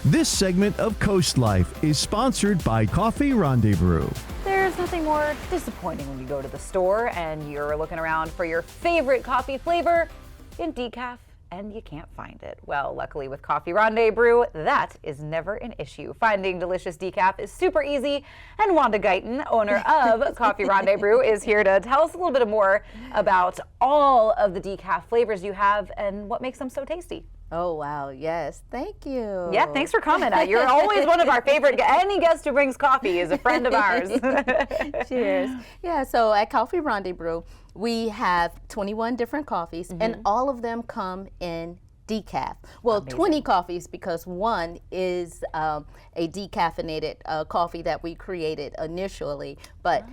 This segment of CoastLife is sponsored by Coffee Rendezbrew. There's nothing more disappointing when you go to the store and you're looking around for your favorite coffee flavor in decaf and you can't find it. Well, luckily with Coffee Rendezbrew, that is never an issue. Finding delicious decaf is super easy, and Wanda Guyton, owner of Coffee Rendezbrew, is here to tell us a little bit more about all of the decaf flavors you have and what makes them so tasty. Oh, wow. Yes. Thank you. Yeah, thanks for coming. You're always one of our favorite. Any guest who brings coffee is a friend of ours. Cheers. Yeah, so at Coffee Rendezbrew, we have 21 different coffees, and all of them come in decaf. Well, amazing. 20 coffees, because one is a decaffeinated coffee that we created initially, but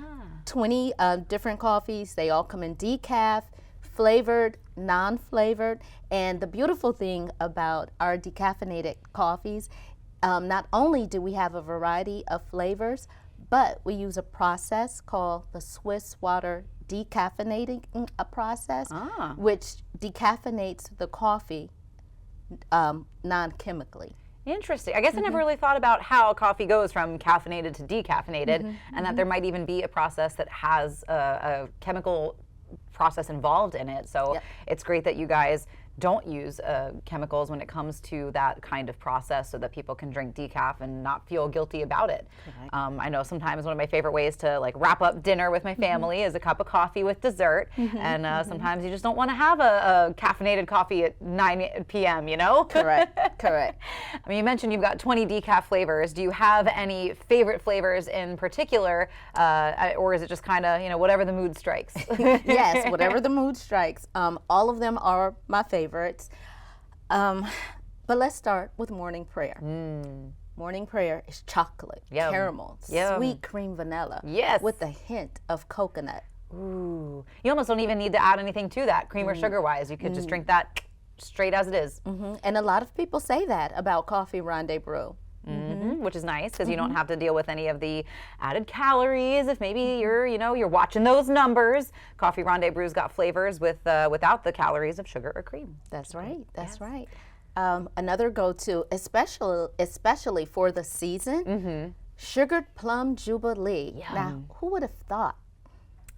20 different coffees. They all come in decaf, flavored, non-flavored, and the beautiful thing about our decaffeinated coffees, not only do we have a variety of flavors, but we use a process called the Swiss water decaffeinating process, which decaffeinates the coffee non-chemically. Interesting. I guess I never really thought about how coffee goes from caffeinated to decaffeinated, and that there might even be a process that has a chemical process involved in it. So it's great that you guys don't use chemicals when it comes to that kind of process, so that people can drink decaf and not feel guilty about it. I know sometimes one of my favorite ways to like wrap up dinner with my family is a cup of coffee with dessert, and sometimes you just don't want to have a caffeinated coffee at 9 p.m., you know? Correct, correct. I mean, you mentioned you've got 20 decaf flavors. Do you have any favorite flavors in particular, or is it just kind of, you know, whatever the mood strikes? Yes, whatever the mood strikes. All of them are my favorites. But let's start with morning prayer. Morning prayer is chocolate, caramel, sweet cream vanilla, with a hint of coconut. Ooh, you almost don't even need to add anything to that, cream or sugar wise. You could just drink that straight as it is. And a lot of people say that about Coffee Rendezbrew. Which is nice, because you don't have to deal with any of the added calories. If maybe you're watching those numbers, Coffee Rendezbrew's got flavors without the calories of sugar or cream. That's right. That's right. Another go-to, especially for the season, sugared plum jubilee. Now, who would have thought?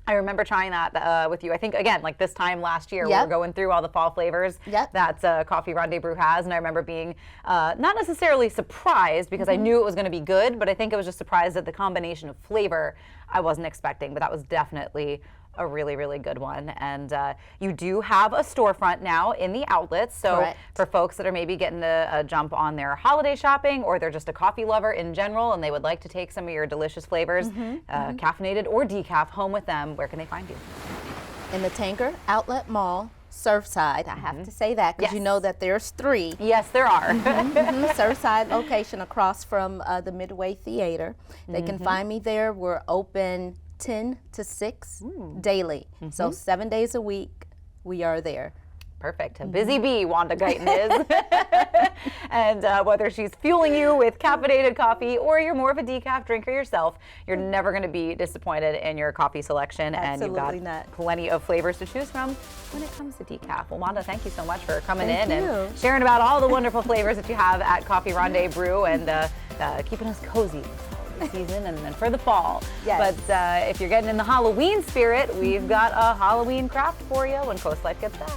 I remember trying that with you. I think, again, like this time last year, we were going through all the fall flavors that Coffee Rendezbrew has, and I remember being not necessarily surprised, because I knew it was going to be good, but I think I was just surprised at the combination of flavor I wasn't expecting, but that was definitely a really, really good one. And you do have a storefront now in the outlets, so for folks that are maybe getting a jump on their holiday shopping, or they're just a coffee lover in general and they would like to take some of your delicious flavors, caffeinated or decaf, home with them, where can they find you? In the Tanger Outlet Mall, Surfside. I have to say that, because you know that there's 3. Yes, there are. Surfside location across from the Midway Theater. They can find me there. We're open 10 to 6 daily. So 7 days a week, we are there. Perfect. A busy bee, Wanda Guyton is. And whether she's fueling you with caffeinated coffee or you're more of a decaf drinker yourself, you're never going to be disappointed in your coffee selection. Absolutely and you've got plenty of flavors to choose from when it comes to decaf. Well, Wanda, thank you so much for coming in and sharing about all the wonderful flavors that you have at Coffee Rendezbrew, and keeping us cozy this season and then for the fall. But if you're getting in the Halloween spirit, we've got a Halloween craft for you when CoastLife gets back.